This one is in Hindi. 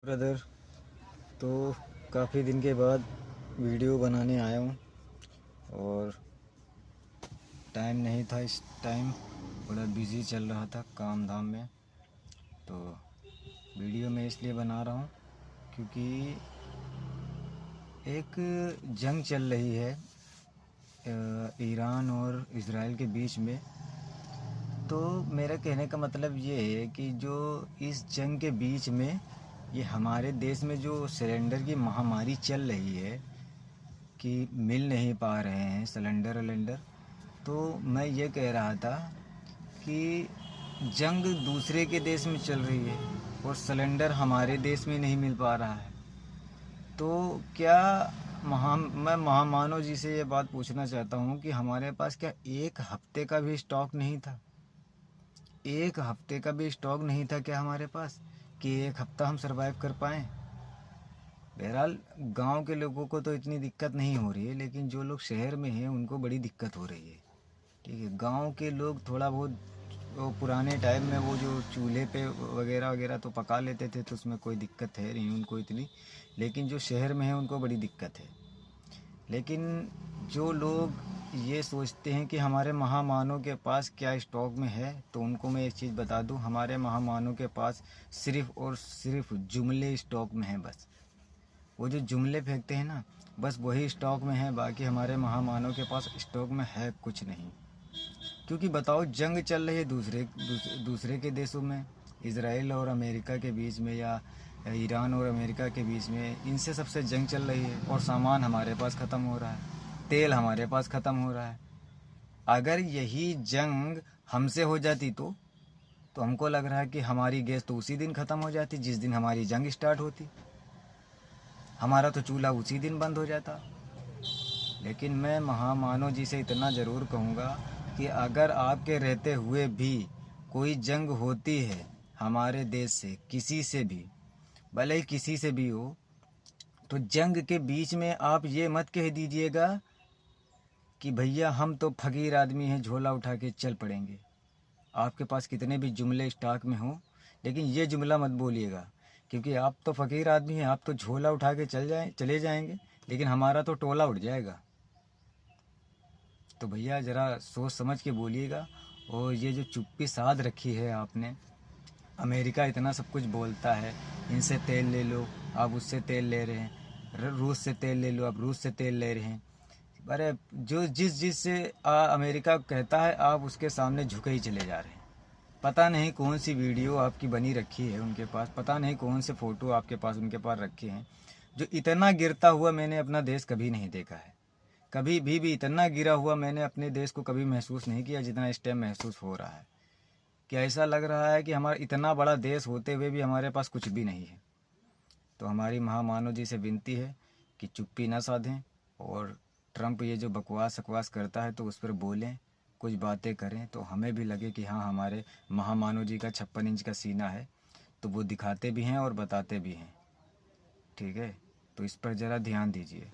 ब्रदर, तो काफ़ी दिन के बाद वीडियो बनाने आया हूँ और टाइम नहीं था। इस टाइम बड़ा बिज़ी चल रहा था काम धाम में। तो वीडियो मैं इसलिए बना रहा हूँ क्योंकि एक जंग चल रही है ईरान और इज़राइल के बीच में। तो मेरा कहने का मतलब ये है कि जो इस जंग के बीच में ये हमारे देश में जो सिलेंडर की महामारी चल रही है कि मिल नहीं पा रहे हैं सिलेंडर विलेंडर, तो मैं ये कह रहा था कि जंग दूसरे के देश में चल रही है और सिलेंडर हमारे देश में नहीं मिल पा रहा है। तो क्या मैं महामानव जी से ये बात पूछना चाहता हूँ कि हमारे पास क्या एक हफ्ते का भी स्टॉक नहीं था? एक हफ्ते का भी स्टॉक नहीं था क्या हमारे पास कि एक हफ्ता हम सरवाइव कर पाएँ? बहरहाल गांव के लोगों को तो इतनी दिक्कत नहीं हो रही है, लेकिन जो लोग शहर में हैं उनको बड़ी दिक्कत हो रही है। ठीक है, गांव के लोग थोड़ा बहुत वो पुराने टाइम में वो जो चूल्हे पे वगैरह वगैरह तो पका लेते थे, तो उसमें कोई दिक्कत है नहीं उनको इतनी। लेकिन जो शहर में है उनको बड़ी दिक्कत है। लेकिन जो लोग ये सोचते हैं कि हमारे महामानव के पास क्या स्टॉक में है, तो उनको मैं एक चीज़ बता दूं, हमारे महामानव के पास सिर्फ़ और सिर्फ जुमले स्टॉक में हैं बस। वो जो जुमले फेंकते हैं ना, बस वही स्टॉक में है, बाकी हमारे महामानव के पास स्टॉक में है कुछ नहीं। क्योंकि बताओ, जंग चल रही है दूसरे के देशों में, इज़राइल और अमेरिका के बीच में या ईरान और अमेरिका के बीच में, इनसे सबसे जंग चल रही है और सामान हमारे पास ख़त्म हो रहा है, तेल हमारे पास ख़त्म हो रहा है। अगर यही जंग हमसे हो जाती तो हमको लग रहा है कि हमारी गैस तो उसी दिन ख़त्म हो जाती जिस दिन हमारी जंग स्टार्ट होती। हमारा तो चूल्हा उसी दिन बंद हो जाता। लेकिन मैं महामानव जी से इतना ज़रूर कहूँगा कि अगर आपके रहते हुए भी कोई जंग होती है हमारे देश से किसी से भी, भले ही किसी से भी हो, तो जंग के बीच में आप ये मत कह दीजिएगा कि भैया हम तो फकीर आदमी हैं, झोला उठा के चल पड़ेंगे। आपके पास कितने भी जुमले स्टॉक में हों, लेकिन ये जुमला मत बोलिएगा, क्योंकि आप तो फ़कीर आदमी हैं, आप तो झोला उठा के चले जाएंगे, लेकिन हमारा तो टोला उठ जाएगा। तो भैया ज़रा सोच समझ के बोलिएगा। और ये जो चुप्पी साध रखी है आपने, अमेरिका इतना सब कुछ बोलता है, इनसे तेल ले लो, आप उससे तेल ले रहे हैं, रूस से तेल ले लो, आप रूस से तेल ले रहे हैं। अरे जो जिस से अमेरिका कहता है, आप उसके सामने झुके ही चले जा रहे हैं। पता नहीं कौन सी वीडियो आपकी बनी रखी है उनके पास, पता नहीं कौन से फ़ोटो आपके पास उनके पास रखे हैं। जो इतना गिरता हुआ मैंने अपना देश कभी नहीं देखा है। कभी भी इतना गिरा हुआ मैंने अपने देश को कभी महसूस नहीं किया जितना इस टाइम महसूस हो रहा है। कि ऐसा लग रहा है कि हमारा इतना बड़ा देश होते हुए भी हमारे पास कुछ भी नहीं है। तो हमारी महामानव जी से विनती है कि चुप्पी ना साधें, और ट्रंप ये जो बकवास सकवास करता है तो उस पर बोलें, कुछ बातें करें, तो हमें भी लगे कि हाँ, हमारे महामानव जी का 56 इंच का सीना है। तो वो दिखाते भी हैं और बताते भी हैं। ठीक है, तो इस पर ज़रा ध्यान दीजिए।